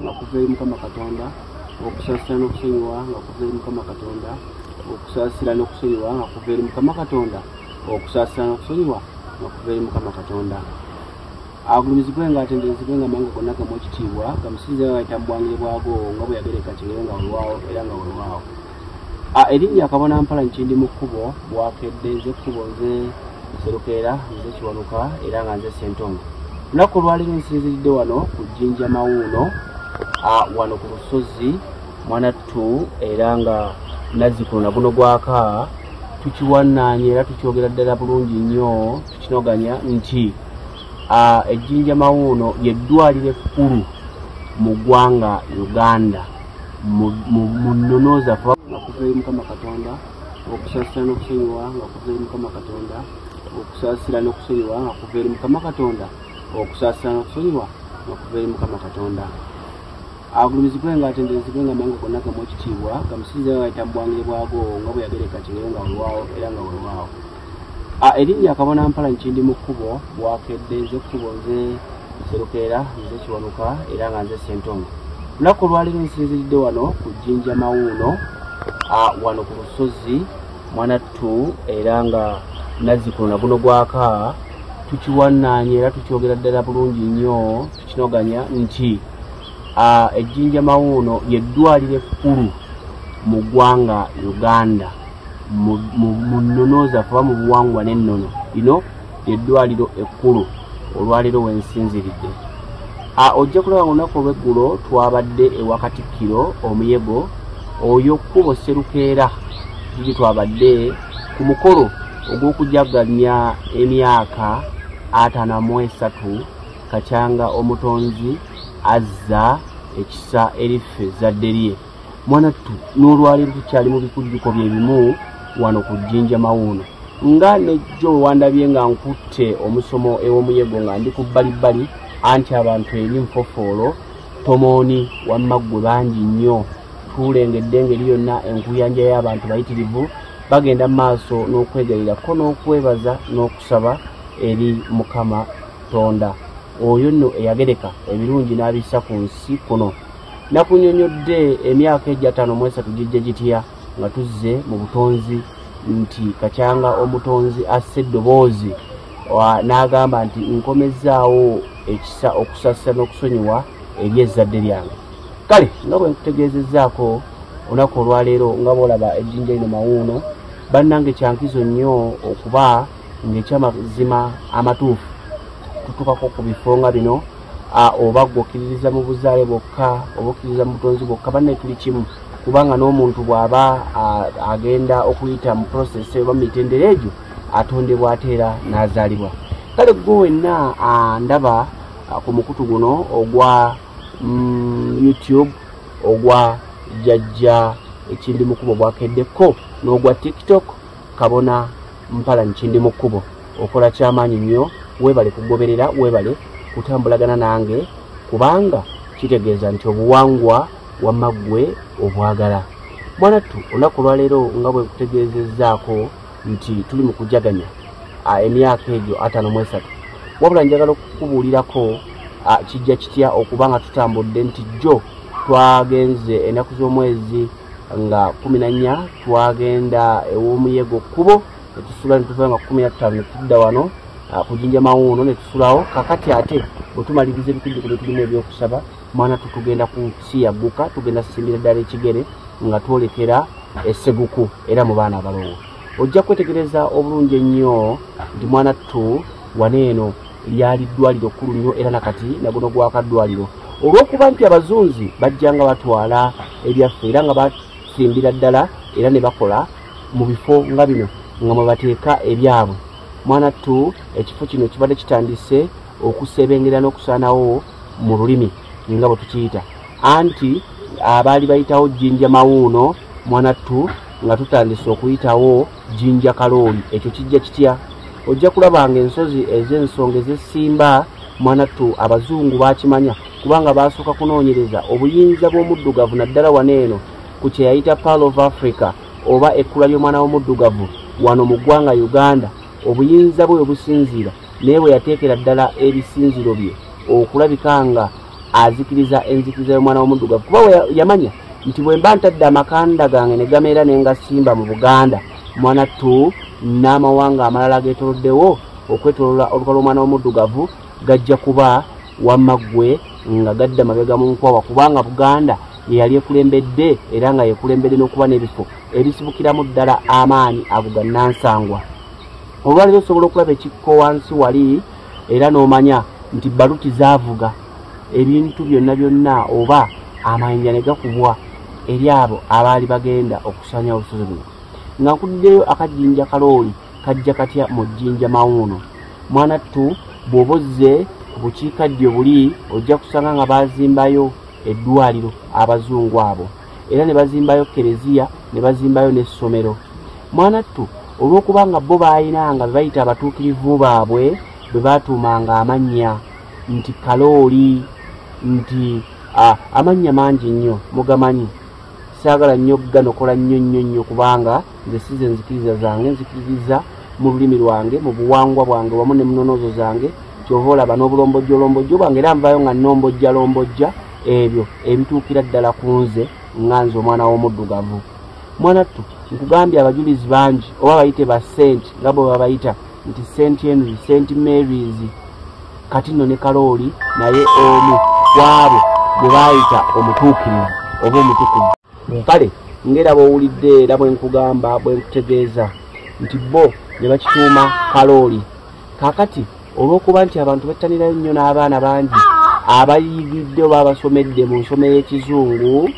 nga kuva eri Mukama Katonda, okusasira n'okusonyiwa nga kuva eri Mukama Katonda, okusasira n'okusonyiwa nga kuva eri Mukama Katonda, okusasira n'okusonyiwa nga kuva eri Mukama Katonda. Agulumizibwe nga atenderezebwe nga amawanga gonna gamu ekitiibwa, gamusinzire nga ayita mu bwangire bwago nga bwe yagereka kigere nga olwawo era nga olwawo. Erinya kabona mpala Kindimukubo bwakedde nze ekkubo nze Serukeera nze Kiwanuka era nga nze Ssentongo. Lunaku olwaleero nsinziridde wano ku Jinja Mawuuno wano ku Lusozi mwanattu era nga nazzikuno na guno gwaka tukiwannaanye era tukyogera ddala bulungi nnyo tukinoganya nti ejjinja Mawuuno ly'eddwaliro ekkulu mu ggwanga Uganda mu nnono zaffe nga kuva eri Mukama Katonda, okusasira n'okusonyiwa nga kuva eri Mukama Katonda, okusasira n'okusonyiwa nga kuva eri Mukama Katonda, okusasira n'okusonyiwa nga kuva eri Mukama Katonda. Agulumizibwe nga atenderezebwe nga amawanga gonna gamu ekitiibwa, gamusinzire nga ayita mu bwangire bwago nga bwe yagereka kigere nga olwawo era nga olwawo. Erinya kabona mpala Kindimukubo bwakedde nze ekkubo nze Serukeera nze Kiwanuka era nga nze Ssentongo. Lunaku olwaleero nsinziridde wano ku Jinja Mawuuno wano ku Lusozi mwanattu era nga nazzikuno na guno gwaka tukiwannaanye era tukyogera ddala bulungi nnyo tukinoganya nti ejjinja Mawuuno ly'eddwaliro ekkulu mu ggwanga Uganda mu nnono zaffe oba mu buwangwa n'ennono. Lino ly'eddwaliro ekkulu olwaleero we nsinziridde. Ojja kulaba olunaku olw'eggulo twabadde ewa Katikkiro omuyego oyo kkubo Serukeera gigi twabadde ku mukolo ogw'okujjaganya emyaka 53 kakyanga omutonzi azza ekisa eriffe zadde lye. Mwanattu n'olwaleero tukyali mu bikujjuko bye bimu wano ku Jinja Mawuuno nga nejjo wandabye nga nkutte omusomo ew'omuyego nga ndi ku bbalibbali anti abantu eri nfofoolo tomooni wamma ggwe bangi nnyo tulengedde engeri yonna enkuyanja y'abantu bayitirivu bagenda mu maaso n'okwegalirako n'okwebaza n'okusaba eri Mukama Tonda oyo nno eyagereka ebirungi n'abissa ku nsi kuno. Nakunyonyodde emyaka egya 53 gijja gitya nga tuzze mu butonzi nti kakyanga omutonzi asse eddoboozi n'agamba nti nkomezaawo ekisa okusasira n'okusonyiwa eri ezzadde lyange. Kale nga bwe nkutegeezezzaako olunaku olwaleero nga bw'olaba ejjinja lino Mawuuno bannange kyankizo nnyo okuba ng'ekyamazima amatuufu tutukako ku bifo nga bino oba gwokkiririza mu buzaale bwokka oba okkiririza mu butonzi bwokka banne tuli kimu kubanga n'omuntu bw'aba agenda okuyita mu process oba mu mitendera egyo atondebwa ate era n'azaalibwa. Kale gwe wenna ndaba ku mukutu guno ogwa YouTube ogwa Jajja Kindimukubo bwakeddeko n'ogwa TikTok kabona mpala Kindimukubo okola kyamaanyi nnyo weebale kugoberera weebale kutambulagana nange kubanga kitegeeza nti obuwangwa wamma ggwe obwagala. Mwanattu olunaku olwaleero nga bwe kutegeezezzaako nti tuli mu kujjaganya emyaka egyo 53 wabula njagala okukubuulirako kijja kitya okuba nga tutambudde nti jjo twagenze ennaku z'omwezi nga 14 twagenda ew'omuyego kkubo netusula netuva nga 15 netudda wano ku Jinja Mawuuno netusulawo kakati ate bwe tumaliriza ebikujjuko bye tulimu ebyokusaba mwanattu tugenda ku nsi yagguka tugenda simbira ddala ekigere nga twolekera esseguku era mu baana abalowo. Ojja kwetegereza obulungi ennyo nti mwanattu waneeno lyali ddwaliro kkulu nnyo era nakati naguno gwakaddwaliro olw'okuba nti abazunzi bajjanga batwala ebyaffe era nga basimbira ddala era ne bakola mu bifo nga bino nga mwe bateeka ebyabwe. Mwanattu ekifo kino kibadde kitandise okusebengera n'okusaanawo mu lulimi nga bwe tukiyita anti abaali bayitawo Jinja Mawuuno mwanattu nga tutandise okuyitawo Jinja Karoli. Ekyo kijja kitya ojja kulabanga ensozi ez'ensonga ez'essimba mwanattu abazungu bakimanya kubanga basooka kunoonyereza obuyinza bw'omuddugavu naddala waneeno ku kye yayita Pearl of Africa oba ekkula ly'omwana w'omuddugavu wano mu ggwanga Uganda obuyinza bwe obusinziira naye bwe yateekera ddala ebisinziro bye okulabika nga azikiriza enzikiriza y'omwana w'omuddugavu kuba yamanya nti bwe mba ntadde amakanda gange ne gameera ne ngasimba mu Buganda mwanattu n'amawanga amalala geetoloddewo okwetolola oluka lw'omwana w'omuddugavu gajja kuba wamaggwe nga gadda mabega mu nkwawa kubanga Buganda ye yali ekulembedde era nga yekulembedde n'okuba n'ebifo ebisibukiramu ddala amaanyi ago gannansangwa. Olwaleero osobola okulaba ekikko wansi wali era n'omanya nti baluti zaavuga ebintu byonna byonna oba amayinja ne gakubwa eri abo abaali bagenda okusanya olusozi luno. Nga nkuddeyo akajinja Karoli kajja katya mu Jinja Mawuuno. Mwanattu bw'oba ozze ku bukiikaddyo buli ojja kusanga nga baazimbayo eddwaliro Abazungu abo era ne bazimbayo kereziya ne bazimbayo n'essomero. Mwanattu olw'okuba nga bo baayinanga be bayita abatuukirivu baabwe bwe baatuumanga amannya nti Karoli nti amannya mangi nnyo mugamanyi saagala nnyo ganokola nnyo kubanga nze size nzikiriza zange nzikiriza mu lulimi lwange mu buwangwa bwange wamu ne munonozo zange kyova olaba n'obulombojjolombojjo bwange era nvaayo nga nnombojjalombojja ebyo ebituukira ddala ku nze nga nze omwana w'omuddugavu. Mwanattu nkugambye abajulizi bangi oba bayite ba senti nga bwe babayita nti St Henry St Mary's kati nno ne Karoli naye omu kwabo bwe baayita omutuukirivu oba omutukuvu. Kale ngera bw'owulidde era bwe nkugamba bwe nkutegeeza nti bo ne bakituuma Karoli. Kaakati olw'okuba nti abantu bettanirayo nnyo n'abaana bangi abayigidde oba abasomedde mu nsomero y'Ekizungu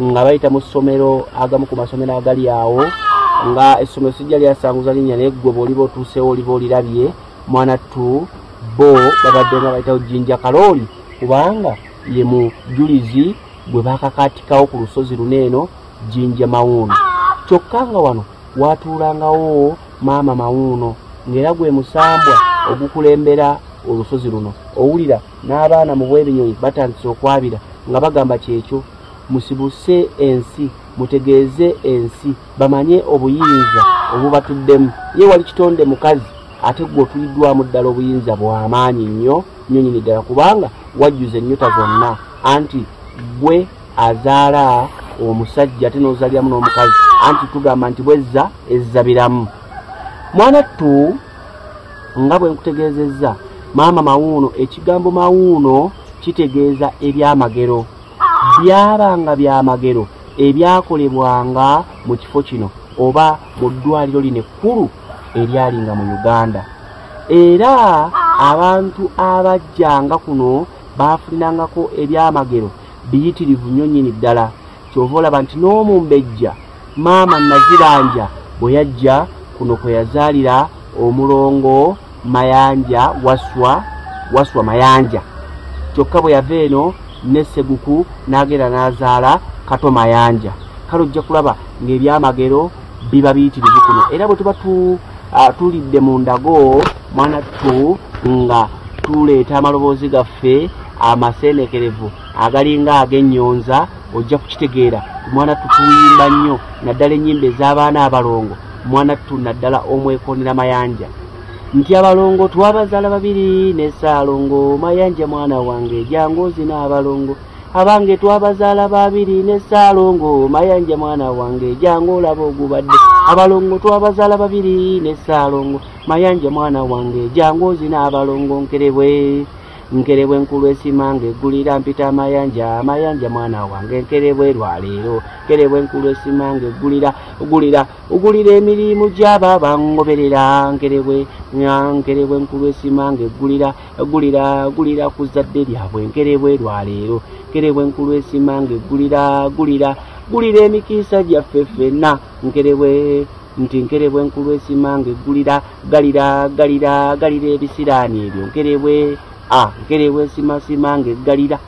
nga bayita mu ssomero agamu ku masomero agali awo nga essomero sijja lyasanguza linnya naye ggwe bw'oliba otuusewo oliba olirabye mwanattu bo babadde nga bayitawo Jinja Karoli kubanga ye mujulizi bwe bakakaatikawo ku lusozi luneeno Jinja Mawuuno. Kyokka nga wano waatuulangawo maama Mawuuno ng'era gwe musambwa ogukulembera olusozi luno. Owulira n'abaana mu bwebinyonyi batandise okwabira nga bagamba kyekyo musibuse ensi mutegeeze ensi bamanye obuyinza obubatuddemu. Ye wali kitonde mukazi ate gwe otuliddwamu ddala obuyinza bw'amaanyi nnyo nyini ddala kubanga wajjuza ennyota zonna anti gwe azaala omusajja ate n'ozalyamu n'omukazi anti tugamba nti bwezza ezzabiramu. Mwanattu nga bwe nkutegeezezza maama Mawuuno ekigambo Mawuuno kitegeeza ebyamagero byabanga byamagero ebyakolebwanga mu kifo kino oba mu ddwaliro lino ekkulu eryalinga mu Uganda era abantu abajjanga kuno baafunangako ebyamagero biyitirivu nnyo nnyini ddala. Kyova olaba nti n'omumbejja maama Naziranja bwe yajja kuno kwe yazaalira omulongo Mayanja waswa Mayanja kyokka bwe yava eno ne Seguku n'agenda n'azaala Kato Mayanja. Kale ojja kulaba ng'ebyamagero biba biyitirivu kuno era bwe tuba tulidde mu ndago mwanattu nga tuleeta amaloboozi gaffe amaseenekerevu agalinga ag'ennyonza ojja kukitegeera mwanattu tuyimba nnyo naddala ennyimba ez'abaana abalongo mwanattu naddala omwekoonera Mayanja nti abalongo twabazaala babiri ne Ssaalongo Mayanja mwana wange jangozi n'abalongo abange twabazaala babiri ne Ssaalongo Mayanja mwana wange jangu olaba ogubadde abalongo twabazaala babiri ne Ssaalongo Mayanja mwana wange jangozi n'abalongo nkerebwe nkulu esimange eggulira mpita Mayanja mwana wange nkerebwe lwaleero nkerebwe nkulu esimange eggulira emirimu gy'aba bangoberera nkerebwe nkulu esimange eggulira ku zadde lyabwe nkerebwe lwaleero nkerebwe nkulu esimange eggulira emikiisa gyaffe ffenna nkerebwe nkulu esimange eggulira galira ebisiraani ebyo nkerebwe simasimange eggalira.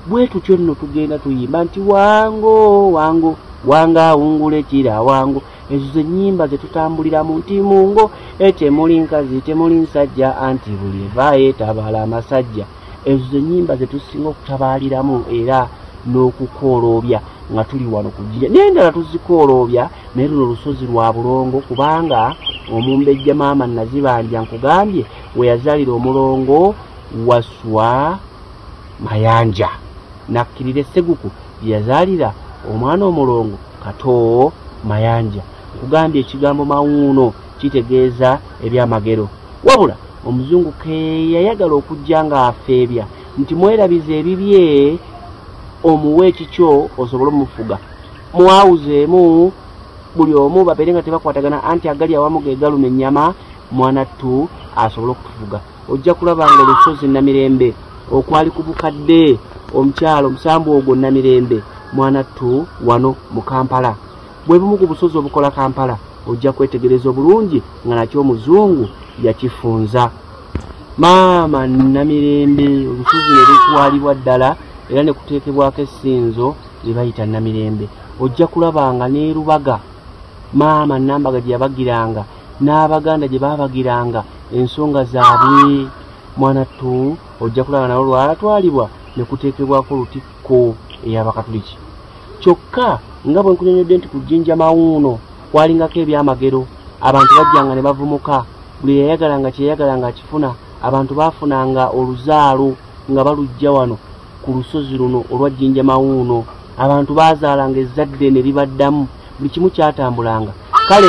Bwe tutyo nno tugenda tuyimba nti wango awungula ekira wango. Ezo ze nnyimba ze tutambuliramu nti mungo temuli nkazi temuli nsajja anti buli evaayo etabaala amasajja. Ezo ze nnyimba ze tusinga okutabaaliramu era n'okukooloobya nga tuli wano ku Jinja. N'endala tuzikooloobya naye luno lusozi lwa bulongo kubanga omumbejja maama Nazibanja nkugambye we yazaalira omulongo waswa Mayanja nakkirira esseguku yazaalira omwana omulongo kato mayanja. Nkugambye ekigambo mawuuno kitegeeza ebyamagero. Wabula omuzungu ke yayagala okujja nga afeebya nti mwerabize ebibye omuwe ekikyo osobole omufuga. Mwawuzeemu buli omu babeere nga tebakwatagana anti agali awamu ge galuma ennyama mwanattu asobole okutufuga. Ojja kulaba nga Lusozi Namirembe okwali ku bukadde omukyalo omusambu ogwo Namirembe mwanattu wano mu Kampala. Bwe bumu ku busozi obukola Kampala ojja kwetegereza obulungi nga nakyo omuzungu yakifunza. Maama Namirembe olusozi ne lutwalibwa ddala era ne kuteekebwako essinzo lye bayita Namirembe. Ojja kulaba nga ne Lubaga maama Nambaga gye yabagiranga n'Abaganda gye baabagiranga ensonga zaabwe mwanattu ojja kulaba nalwo lwatwalibwa ne kuteekebwako Lutikko ey'Abakatuliki. Kyokka nga bwe nkunyonyodde nti ku Jinja Mawuuno kwalingako ebyamagero. Abantu bajjanga ne bavumuka, buli yayagalanga kyeyagalanga akifuna. Abantu baafunanga oluzaalo nga balujja wano ku lusozi luno olwa Jinja Mawuuno. Abantu baazaalanga ezzadde ne libaddamu, buli kimu kyatambulanga. Kale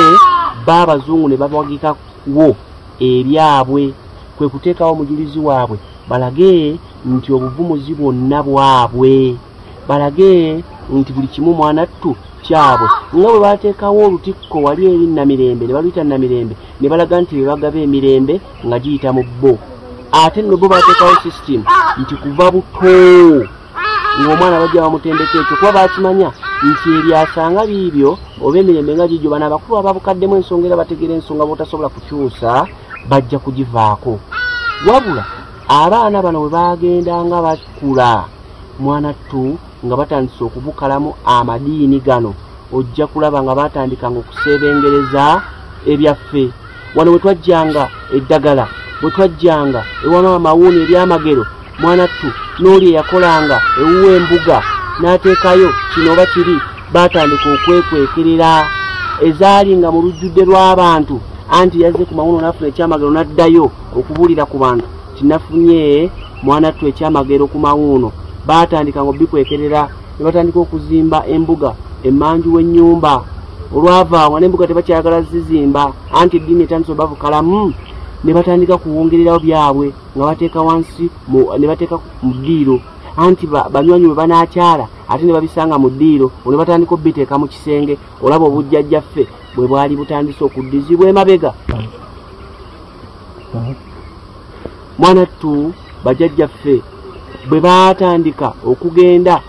Abazungu ne babagikawo ebyabwe, kwe kuteekawo omujulizi waabwe balage nti obuvumuzi bwonna bwabwe, balage nti buli kimu mwanattu kyabwe. Nga bwe baateekawo Olutikko wali eri Namirembe ne baluyita Namirembe ne balaga nti bebagaba emirembe nga giyita mu bbo. Ate nno bo baateekawo system nti kuva buto ng'omwana bajja bamutendeka ekyo kuba baakimanya nti ebyasanga biibyo oba emirembe nga gijjo bano abakulu ababukaddemu ensonga era bategeera ensonga b'otasobola kukyusa bajja kugivaako. Wabula abaana bano bwe baagendanga bakula mwanattu nga batandise okubukalamu amadiini gano ojja kulaba nga baatandikanga okuseebengereza ebyaffe. Wano bwe twajjanga eddagala, bwe twajjanga ewama Mawuuno ebyamagero mwanattu n'oli eyakolanga ewuwa embuga n'ateekayo kino oba kiri baatandika okwekwekerera ezaali nga mu lujjudde lw'abantu anti yazze ku Mawuuno n'afuna ekyamagero n'addayo okubuulira ku bantu kinafunye mwanattu ekyamagero ku Mawuuno. Baatandika ngo bikwekerera ne batandika okuzimba embuga emmanju w'ennyumba. Olwavaawo n'embuga tebakyayagala zizimba anti eddiini etandise obavukalamu ne batandika kuwongererawo byabwe nga bateeka wansi ne bateeka mu ddiiro anti banywanyi bwe banaakyala ate ne babisanga mu ddiiro ne batandika obiteeka mu kisenge. Olaba obujjajjaffe bwe bwali butandise okuddizibwa emabega. Mwanattu bajjajjaffe bwe baatandika okugenda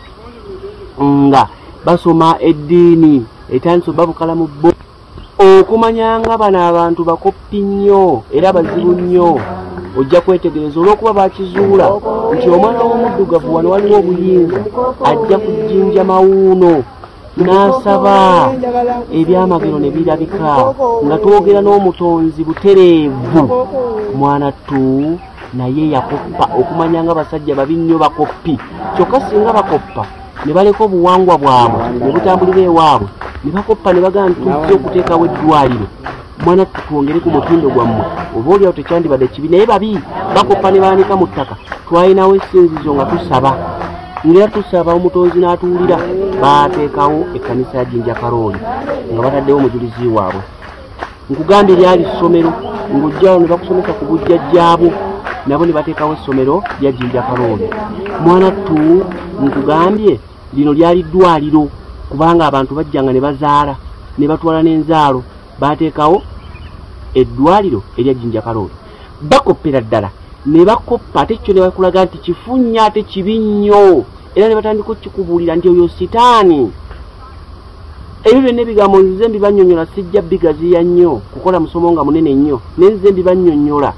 nga basoma eddiini etandise obabukala mu bbo okumanyanga bano abantu bakoppi nnyo era bazibu nnyo. Ojja kwetegereza olw'okuba bakizuula nti omwana w'omuddugavu wano waliwo obuyinza ajja ku Jinja Mawuuno n'asaba ebyamagero ne birabika nga twogera n'omutonzi butereevu mwanattu naye yakoppa okumanya nga basajja babi nnyo bakoppi. Kyokka singa bakoppa ne baleka obuwangwa bwabwe ne butambulira ewaabwe ne bakoppa ne bagamba tujja okuteekawo eddwaliro mwanattu twongere ku mutindo gwammwe oba oliawo tekyandibadde kibi naye babi bakoppa ne baanika mu ttaka. Twalinawo essinzizo nga tusaba ngera tusaba omutonzi n'atuwulira. Baateekawo ekkanisa ya Jinja Karoli nga bataddewo omujulizi waabwe. Nkugambye lyali ssomero ng'ojjawo ne bakusomesa ku bujjajjaabo nabo ne bateekawo essomero lya Jinja Karoli. Mwanattu nkugambye lino lyali ddwaliro kubanga abantu bajjanga ne bazaala ne batwala n'enzaalo. Baateekawo eddwaliro erya Jinja Karoli. Bakoppera ddala ne bakoppa ate kyo ne bakulaga nti kifunya ate kibi nnyo era ne batandika okikubuulira nti oyo sitaani. Ebyo byonna ebigambo nze mbibanyonnyola sijja bigaziya nnyo kukola musomo nga munene nnyo naye nze mbibanyonnyola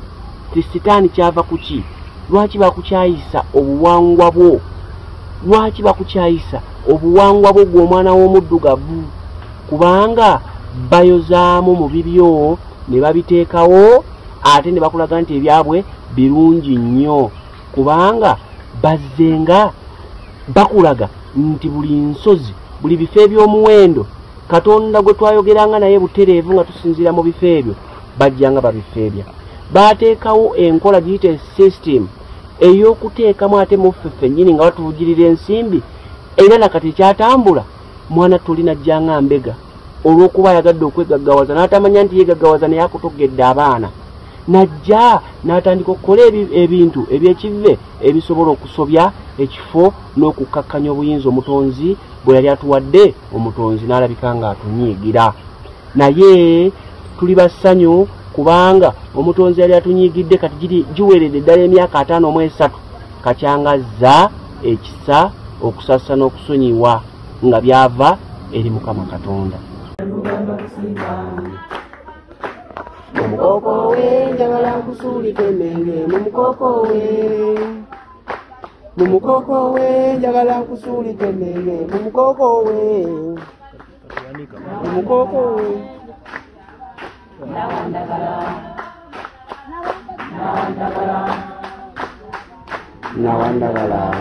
ti sitaani kyava ku ki? Lwaki bakukyayisa obuwangwa bwo? Lwaki bakukyayisa obuwangwa bwo gw'omwana w'omuddugavu? Kubanga bayozaamu mu bibyo ne babiteekawo ate ne bakulaga nti ebyabwe birungi nnyo kubanga bazzenga bakulaga nti buli nsozi buli bifo eby'omuwendo Katonda gwe twayogeranga naye butereevu nga tusinziira mu bifo ebyo bajjanga babifeebya. Baateekawo enkola giyite system ey'okuteekamu ate muffeffe nnyini nga batuvugirira ensimbi era nakati kyatambula mwana tulina jjanga mbega olw'okuba ayagadde okwegaggawaza n'atamanya nti yeegaggawaza naye akutogedde abaana najja n'atandika okukola ebintu eby'ekivve ebisobola okusobya ekifo n'okukkakkanya obuyinza omutonzi bwe yali atuwadde omutonzi n'alabika ng'atunyiigira naye tuli bassanyu kubanga omutonzi yali atunyiigidde kati giweredde ddala emyaka 53 kakyangazza ekisa okusasa n'okusonyiwa nga byava eri Mukama Katonda. Omukoko we njagala nkusuulike emmenge mumukoko we njagala nkusuulike emmenge mumukoko we nawandagala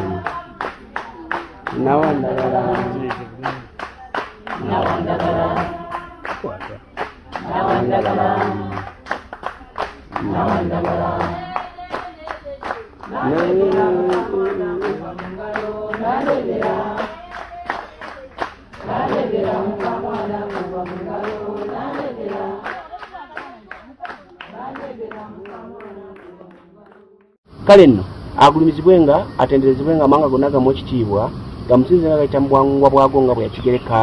kale nno agulumizibwenga atenderezibwenga amawanga gonna gamu ekitiibwa gamusinze nga gayita mu bwangwa bwago nga bwe yakigereka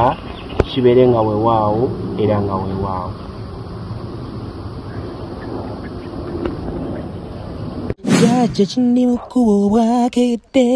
kibeere nga weewaawo era nga weewaawo. Jajja Kindimukubo bwakedde